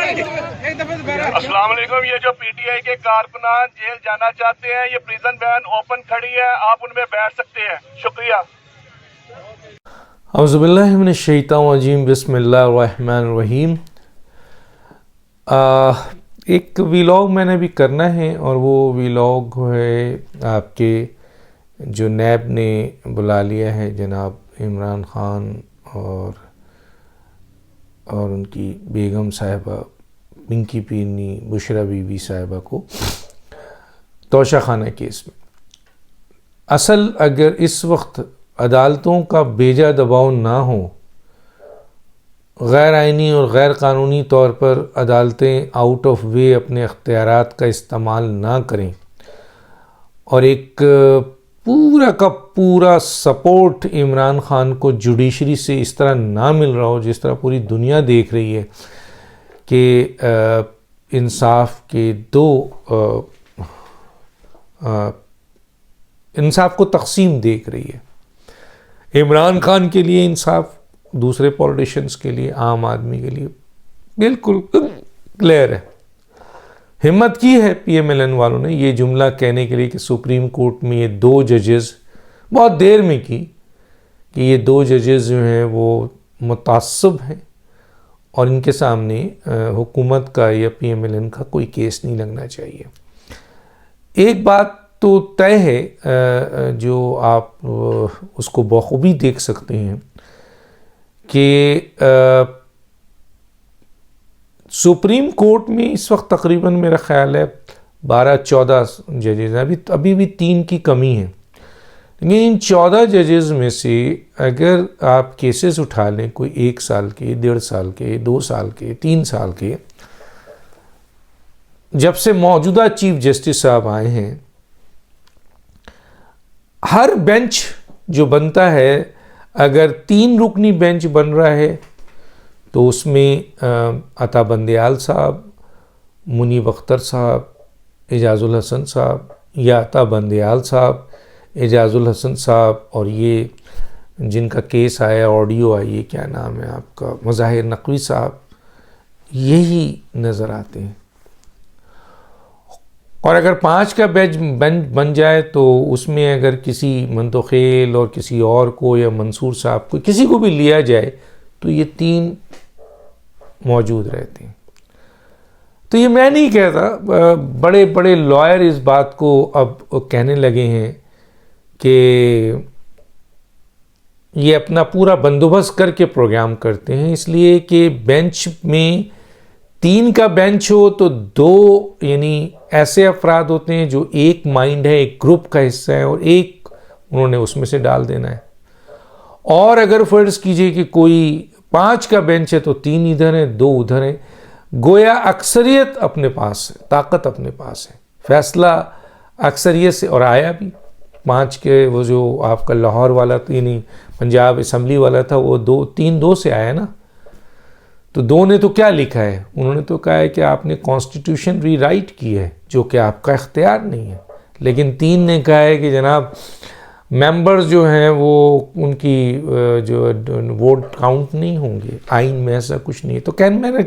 अस्सलाम वालेकुम। ये जो पीटीआई के कारकुनान जेल जाना चाहते हैं, ये प्रिजन वैन ओपन खड़ी है, आप उनमें बैठ सकते हैं। शुक्रिया। औज़ुबिल्लाहि मिनश्शैतानिर्रजीम, बिस्मिल्लाहिर्रहमानिर्रहीम। एक वीलॉग मैंने भी करना है और वो वीलॉग है आपके जो नैब ने बुला लिया है जनाब इमरान ख़ान और उनकी बेगम साहिबा पिंकी पीरनी बुशरा बीबी साहिबा को तोशाखाना केस में। असल अगर इस वक्त अदालतों का बेजा दबाव ना हो, गैर आइनी और गैर कानूनी तौर पर अदालतें आउट ऑफ वे अपने अख्तियारात का इस्तेमाल ना करें और एक पूरा का पूरा सपोर्ट इमरान ख़ान को जुडिशरी से इस तरह ना मिल रहा हो जिस तरह पूरी दुनिया देख रही है कि इंसाफ के इंसाफ को तकसीम देख रही है। इमरान ख़ान के लिए इंसाफ, दूसरे पॉलिटिशियंस के लिए, आम आदमी के लिए बिल्कुल क्लियर है। हिम्मत की है पीएमएलएन वालों ने ये जुमला कहने के लिए कि सुप्रीम कोर्ट में ये दो जजेस बहुत देर में की कि ये दो जजेस जो हैं वो मुतासब हैं और इनके सामने हुकूमत का या पीएमएलएन का कोई केस नहीं लगना चाहिए। एक बात तो तय है जो आप उसको बखूबी देख सकते हैं कि सुप्रीम कोर्ट में इस वक्त तकरीबन मेरा ख्याल है 12-14 जजेज़ हैं। अभी भी 3 की कमी है, लेकिन इन 14 जजेज़ में से अगर आप केसेस उठा लें कोई 1 साल के, 1.5 साल के, 2 साल के, 3 साल के, जब से मौजूदा चीफ जस्टिस साहब आए हैं, हर बेंच जो बनता है, अगर 3 रुकनी बेंच बन रहा है तो उसमें अता बंदयाल साहब, मुनीब अख्तर साहब, एजाजुल हसन साहब या अता बंदयाल साहब, एजाजुल हसन साहब और ये जिनका केस आया, ऑडियो आई है, क्या नाम है आपका, मज़ाहिर नकवी साहब, यही नज़र आते हैं। और अगर 5 का बेंच बन जाए तो उसमें अगर किसी मंतोखेल और किसी और को या मंसूर साहब को किसी को भी लिया जाए तो ये 3 मौजूद रहते हैं। तो ये मैं नहीं कहता, बड़े बड़े लॉयर इस बात को अब कहने लगे हैं कि ये अपना पूरा बंदोबस्त करके प्रोग्राम करते हैं, इसलिए कि बेंच में 3 का बेंच हो तो 2 यानी ऐसे अफराद होते हैं जो एक माइंड है, एक ग्रुप का हिस्सा है और एक उन्होंने उसमें से डाल देना है। और अगर फर्ज कीजिए कि कोई 5 का बेंच है तो 3 इधर है, 2 उधर है, गोया अक्सरियत अपने पास है, ताकत अपने पास है, फैसला अक्सरियत से। और आया भी 5 के, वो जो आपका लाहौर वाला यानी पंजाब असम्बली वाला था वो 3-2 से आया ना। तो 2 ने तो क्या लिखा है, उन्होंने तो कहा है कि आपने कॉन्स्टिट्यूशन रीराइट की है जो कि आपका इख्तियार नहीं है, लेकिन 3 ने कहा है कि जनाब मेंबर्स जो हैं वो उनकी जो वोट काउंट नहीं होंगे, आइन में ऐसा कुछ नहीं है। तो मैंने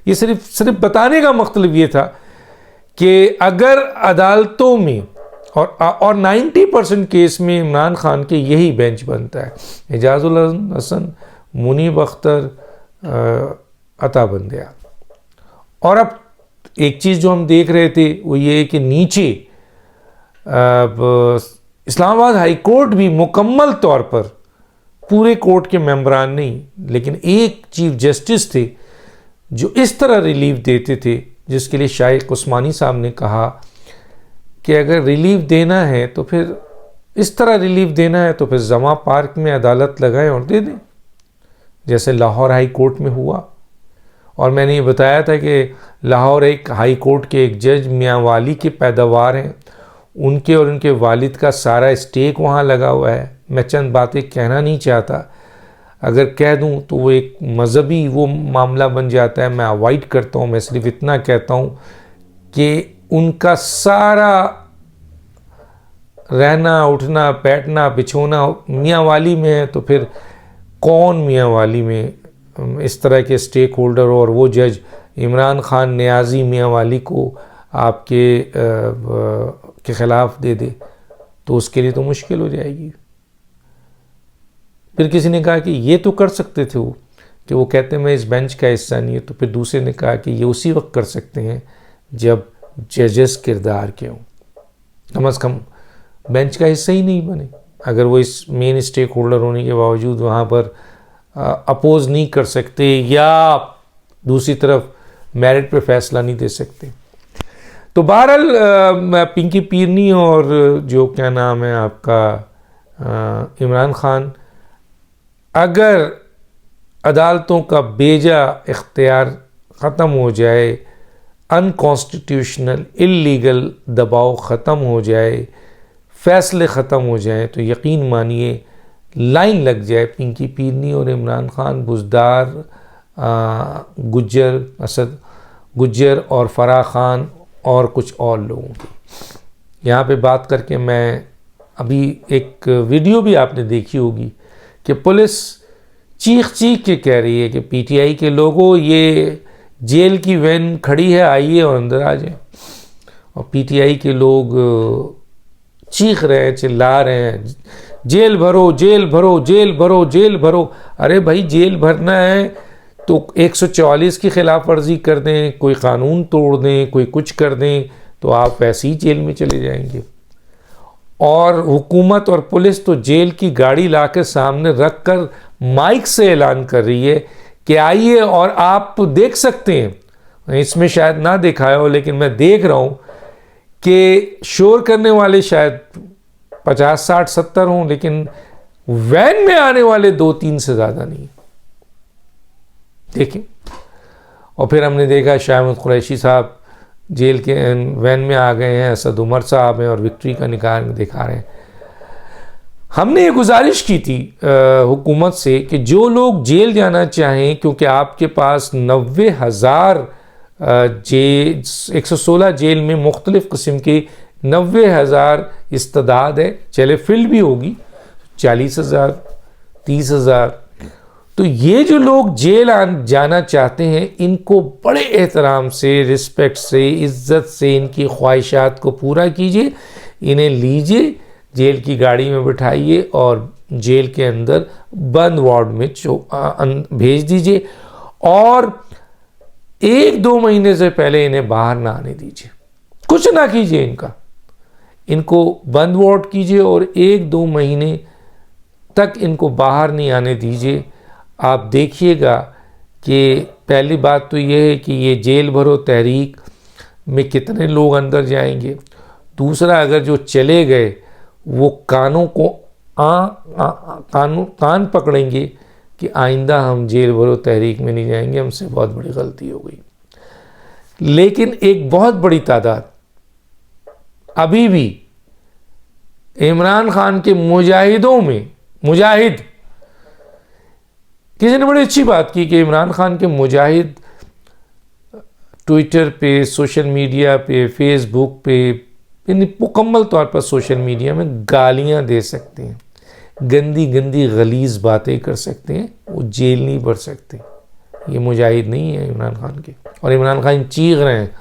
ये सिर्फ बताने का मतलब ये था कि अगर अदालतों में और 90% केस में इमरान ख़ान के यही बेंच बनता है, एजाजुल हसन, मुनीब अख्तर, अता बंदयाल। और अब एक चीज़ जो हम देख रहे थे वो ये कि नीचे इस्लामाबाद हाई कोर्ट भी मुकम्मल तौर पर पूरे कोर्ट के मेंबरान नहीं, लेकिन एक चीफ जस्टिस थे जो इस तरह रिलीफ देते थे, जिसके लिए शाइख उस्मानी साहब ने कहा कि अगर रिलीफ देना है तो फिर इस तरह रिलीफ देना है तो फिर जमा पार्क में अदालत लगाएं और दे दें, जैसे लाहौर हाई कोर्ट में हुआ। और मैंने ये बताया था कि लाहौर एक हाई कोर्ट के एक जज मियाँ वाली की पैदावार हैं, उनके और उनके वालिद का सारा स्टेक वहाँ लगा हुआ है। मैं चंद बातें कहना नहीं चाहता, अगर कह दूँ तो वो एक मजहबी वो मामला बन जाता है, मैं अवॉइड करता हूँ। मैं सिर्फ इतना कहता हूँ कि उनका सारा रहना, उठना, बैठना, बिछोना मियाँ वाली में है, तो फिर कौन मियाँ वाली में इस तरह के स्टेक होल्डर और वो जज इमरान खान नियाज़ी मियाँ वाली को आपके के ख़िलाफ़ दे दे तो उसके लिए तो मुश्किल हो जाएगी। फिर किसी ने कहा कि ये तो कर सकते थे वो, कि वो कहते हैं मैं इस बेंच का हिस्सा नहीं है। तो फिर दूसरे ने कहा कि ये उसी वक्त कर सकते हैं जब जजेस किरदार के हों, कम अज़ कम बेंच का हिस्सा ही नहीं बने। अगर वो इस मेन स्टेक होल्डर होने के बावजूद वहाँ पर अपोज नहीं कर सकते या दूसरी तरफ मेरिट पे फैसला नहीं दे सकते। तो बहरहाल पिंकी पीरनी और जो क्या नाम है आपका इमरान खान, अगर अदालतों का बेजा इख्तियार ख़त्म हो जाए, अनकॉन्स्टिट्यूशनल इल्लीगल दबाव ख़त्म हो जाए, फ़ैसले ख़त्म हो जाएं, तो यकीन मानिए लाइन लग जाए पिंकी पीरनी और इमरान खान, बुज़दार, गुज्जर, असद गुज्जर और फराह खान और कुछ और लोगों की। यहाँ पे बात करके मैं अभी एक वीडियो भी आपने देखी होगी कि पुलिस चीख चीख के कह रही है कि पीटीआई के लोगों ये जेल की वैन खड़ी है, आइए और अंदर आ जाए। और पीटीआई के लोग चीख रहे हैं, चिल्ला रहे हैं, जेल भरो, जेल भरो, जेल भरो, जेल भरो। अरे भाई, जेल भरना है तो 144 की खिलाफ वर्जी कर दें, कोई कानून तोड़ दें, कोई कुछ कर दें, तो आप वैसे ही जेल में चले जाएंगे। और हुकूमत और पुलिस तो जेल की गाड़ी लाकर सामने रख कर माइक से ऐलान कर रही है कि आइए और आप देख सकते हैं। इसमें शायद ना दिखाया हो, लेकिन मैं देख रहा हूँ कि शोर करने वाले शायद 50, 60, 70 हों, लेकिन वैन में आने वाले 2-3 से ज़्यादा नहीं। देखें। और फिर हमने देखा शाहिद कुरैशी साहब जेल के वैन में आ गए हैं, असद उमर साहब हैं और विक्ट्री का निकाल दिखा रहे हैं। हमने ये गुजारिश की थी हुकूमत से कि जो लोग जेल जाना चाहें, क्योंकि आपके पास 90,000 116 जेल में मुख्तलिफ किस्म की 90,000 इस्तादाद है, चले फिल्ड भी होगी 40,000, 30,000। तो ये जो लोग जेल जाना चाहते हैं, इनको बड़े एहतराम से, रिस्पेक्ट से, इज़्ज़त से इनकी ख्वाहिशात को पूरा कीजिए, इन्हें लीजिए, जेल की गाड़ी में बिठाइए और जेल के अंदर बंद वार्ड में भेज दीजिए। और 1-2 महीने से पहले इन्हें बाहर ना आने दीजिए, कुछ ना कीजिए इनको बंद वार्ड कीजिए और 1-2 महीने तक इनको बाहर नहीं आने दीजिए। आप देखिएगा कि पहली बात तो ये है कि ये जेल भरो तहरीक में कितने लोग अंदर जाएंगे। दूसरा, अगर जो चले गए वो कानों को कान पकड़ेंगे कि आइंदा हम जेल भरो तहरीक में नहीं जाएंगे, हमसे बहुत बड़ी गलती हो गई। लेकिन एक बहुत बड़ी तादाद अभी भी इमरान खान के मुजाहिदों में, मुजाहिद, किसी ने बड़ी अच्छी बात की कि इमरान खान के मुजाहिद ट्विटर पे, सोशल मीडिया पे, फेसबुक पे, मुकम्मल तौर पर सोशल मीडिया में गालियां दे सकते हैं, गंदी गंदी गलीज बातें कर सकते हैं, वो जेल नहीं भर सकते। ये मुजाहिद नहीं है इमरान खान के। और इमरान खान चीख रहे हैं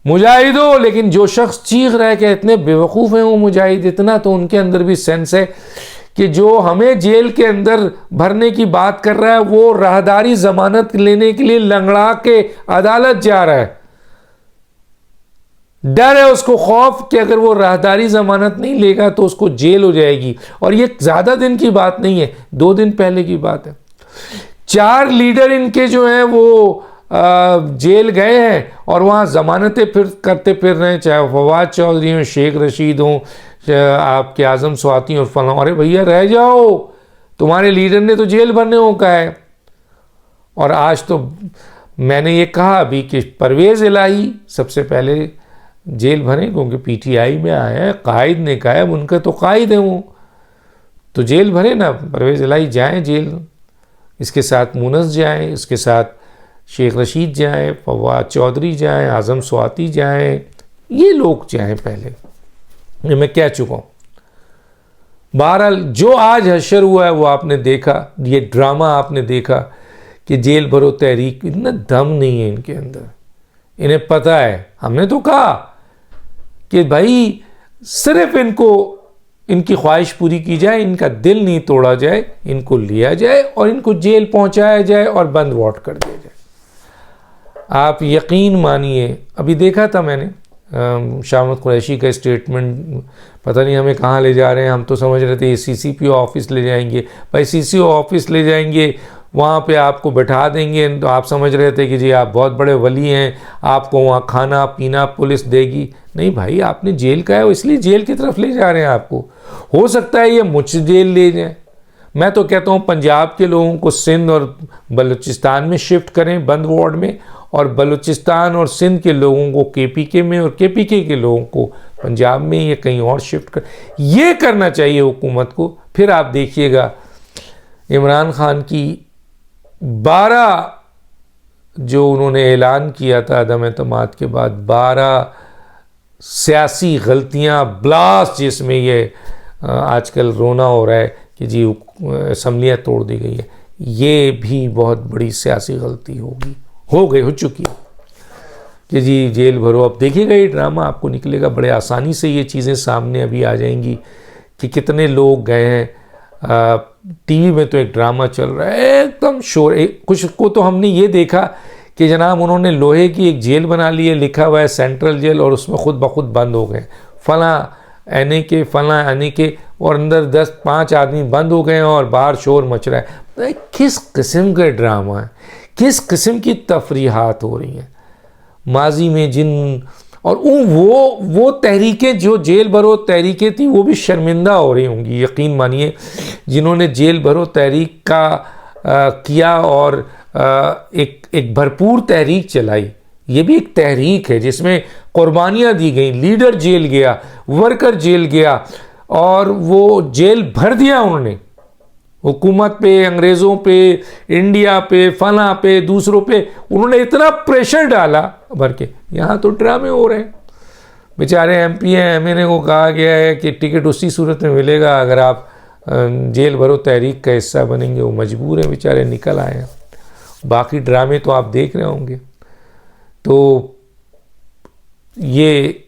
मुजाहिदों, लेकिन जो शख्स चीख रहा है कि इतने बेवकूफ़ हैं वो मुजाहिद, इतना तो उनके अंदर भी सेंस है कि जो हमें जेल के अंदर भरने की बात कर रहा है वो राहदारी जमानत लेने के लिए लंगड़ा के अदालत जा रहा है। डर है उसको, खौफ कि अगर वो राहदारी जमानत नहीं लेगा तो उसको जेल हो जाएगी। और ये ज़्यादा दिन की बात नहीं है, 2 दिन पहले की बात है। 4 लीडर इनके जो हैं वो जेल गए हैं और वहाँ ज़मानतें करते फिर रहे हैं, चाहे फवाद चौधरी हों, शेख रशीद हों, आपके आज़म स्वाति और फलां। अरे भैया रह जाओ, तुम्हारे लीडर ने तो जेल भरने को कहा है। और आज तो मैंने ये कहा अभी कि परवेज़ इलाही सबसे पहले जेल भरें, क्योंकि पीटीआई में आए हैं, कायद ने कहा है, उनका तो कायद है वो, तो जेल भरे ना, परवेज़ इलाही जाएं जेल, इसके साथ मुनस जाएं, इसके साथ शेख रशीद जाएं, फवाद चौधरी जाएं, आज़म स्वाति जाएं, ये लोग जाएं पहले। ये मैं कह चुका हूँ। बहरहाल जो आज हशर हुआ है वो आपने देखा, ये ड्रामा आपने देखा कि जेल भरो तहरीक, इतना दम नहीं है इनके अंदर। इन्हें पता है, हमने तो कहा कि भाई सिर्फ इनको इनकी ख्वाहिश पूरी की जाए, इनका दिल नहीं तोड़ा जाए, इनको लिया जाए और इनको जेल पहुंचाया जाए और बंद वॉट कर दिया जाए। आप यकीन मानिए, अभी देखा था मैंने शाह महमूद कुरैशी का स्टेटमेंट, पता नहीं हमें कहाँ ले जा रहे हैं। हम तो समझ रहे थे CCPO ऑफिस ले जाएंगे। भाई CCO ऑफिस ले जाएंगे, वहाँ पे आपको बैठा देंगे, तो आप समझ रहे थे कि जी आप बहुत बड़े वली हैं, आपको वहाँ खाना पीना पुलिस देगी। नहीं भाई, आपने जेल का है, इसलिए जेल की तरफ ले जा रहे हैं आपको। हो सकता है ये मुझ जेल ले जाए। मैं तो कहता हूँ पंजाब के लोगों को सिंध और बलूचिस्तान में शिफ्ट करें बंद वार्ड में, और बलूचिस्तान और सिंध के लोगों को KPK में, और KPK के लोगों को पंजाब में या कहीं और शिफ्ट कर, ये करना चाहिए हुकूमत को। फिर आप देखिएगा इमरान खान की 12 जो उन्होंने ऐलान किया था अदम एतमाद के बाद, 12 सियासी गलतियां ब्लास्ट, जिसमें ये आजकल रोना हो रहा है कि जी असम्बलियाँ तोड़ दी गई है, ये भी बहुत बड़ी सियासी गलती हो चुकी है कि जी जेल भरो। अब देखिएगा ये ड्रामा आपको निकलेगा, बड़े आसानी से ये चीज़ें सामने अभी आ जाएंगी कि कितने लोग गए हैं। TV में तो एक ड्रामा चल रहा है एकदम शोर। कुछ को तो हमने ये देखा कि जनाब उन्होंने लोहे की एक जेल बना ली है, लिखा हुआ है सेंट्रल जेल, और उसमें खुद ब खुद बंद हो गए फला आने के फला आने के, और अंदर 10-5 आदमी बंद हो गए हैं और बाहर शोर मच रहा है। किस किस्म का ड्रामा है, किस किस्म की तफरीहात हो रही हैं माजी में जिन, और वो तहरीकें जो जेल भरो तहरीकें थी वो भी शर्मिंदा हो रही होंगी, यकीन मानिए, जिन्होंने जेल भरो तहरीक का किया और एक भरपूर तहरीक चलाई। ये भी एक तहरीक है जिसमें कुर्बानियाँ दी गई, लीडर जेल गया, वर्कर जेल गया, और वो जेल भर दिया उन्होंने हुकूमत पे, अंग्रेज़ों पे, इंडिया पे, फला पे, दूसरों पे, उन्होंने इतना प्रेशर डाला भर के। यहाँ तो ड्रामे हो रहे हैं। बेचारे MP हैं, MNA को कहा गया है कि टिकट उसी सूरत में मिलेगा अगर आप जेल भरो तहरीक का हिस्सा बनेंगे। वो मजबूर हैं बेचारे, निकल आए हैं। बाकी ड्रामे तो आप देख रहे होंगे। तो ये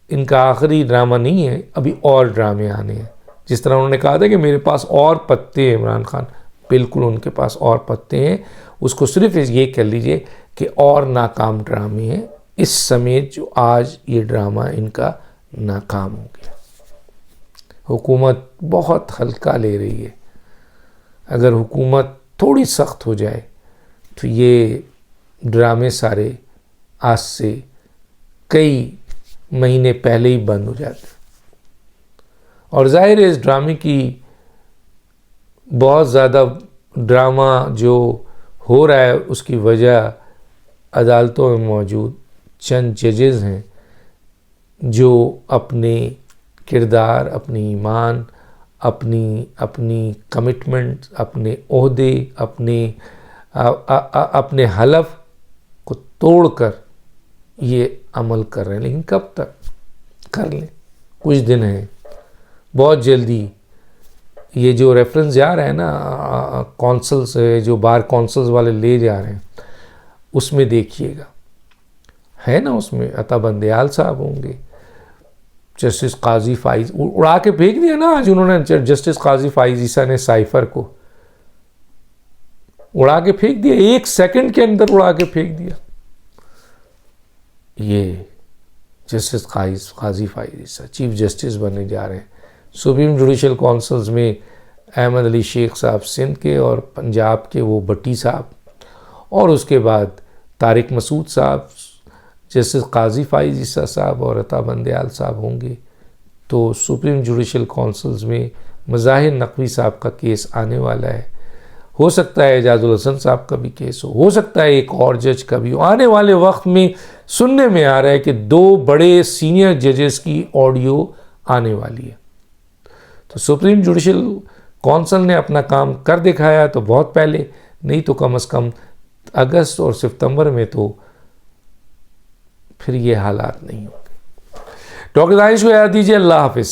इनका आखिरी ड्रामा नहीं है, अभी और ड्रामे आने हैं। जिस तरह उन्होंने कहा था कि मेरे पास और पत्ते हैं इमरान खान, बिल्कुल उनके पास और पत्ते हैं। उसको सिर्फ ये कह लीजिए कि और नाकाम ड्रामे हैं इस समय, जो आज ये ड्रामा इनका नाकाम हो गया। हुकूमत बहुत हल्का ले रही है। अगर हुकूमत थोड़ी सख्त हो जाए तो ये ड्रामे सारे आज से कई महीने पहले ही बंद हो जाते। और जाहिर है इस ड्रामे की बहुत ज़्यादा ड्रामा जो हो रहा है उसकी वजह अदालतों में मौजूद चंद जजेस हैं जो अपने किरदार, अपनी ईमान, अपनी कमिटमेंट, अपने ओहदे, अपने हलफ को तोड़कर ये अमल कर रहे हैं। लेकिन कब तक कर लें, कुछ दिन हैं, बहुत जल्दी। ये जो रेफरेंस जा रहा है ना कौंसल से, जो बार कौंसल्स वाले ले जा रहे हैं, उसमें देखिएगा है ना, उसमें अता बंदयाल साहब होंगे, जस्टिस काजी फाइज, उड़ा के फेंक दिया ना आज उन्होंने, जस्टिस काजी फाइज ईसा ने साइफर को उड़ा के फेंक दिया, 1 सेकंड के अंदर उड़ा के फेंक दिया। ये जस्टिस काजी फाइज ईसा चीफ जस्टिस बनने जा रहे हैं। सुप्रीम जुडिशल काउंसिल्स में अहमद अली शेख साहब सिंध के और पंजाब के वो भट्टी साहब, और उसके बाद तारिक मसूद साहब, जस्टिस काजी फाइज ईसा साहब और अता बंदयाल साहब होंगे। तो सुप्रीम जुडिशल काउंसिल्स में मज़ाहिर नकवी साहब का केस आने वाला है। हो सकता है एजाजुल हसन साहब का भी केस हो सकता है एक और जज का भी हो। आने वाले वक्त में सुनने में आ रहा है कि 2 बड़े सीनियर जजेस की ऑडियो आने वाली है। तो सुप्रीम जुडिशल काउंसिल ने अपना काम कर दिखाया तो बहुत पहले, नहीं तो कम से कम अगस्त और सितंबर में तो फिर ये हालात नहीं होंगे। डॉक्टर दानिश को याद दीजिए। अल्लाह हाफिज़।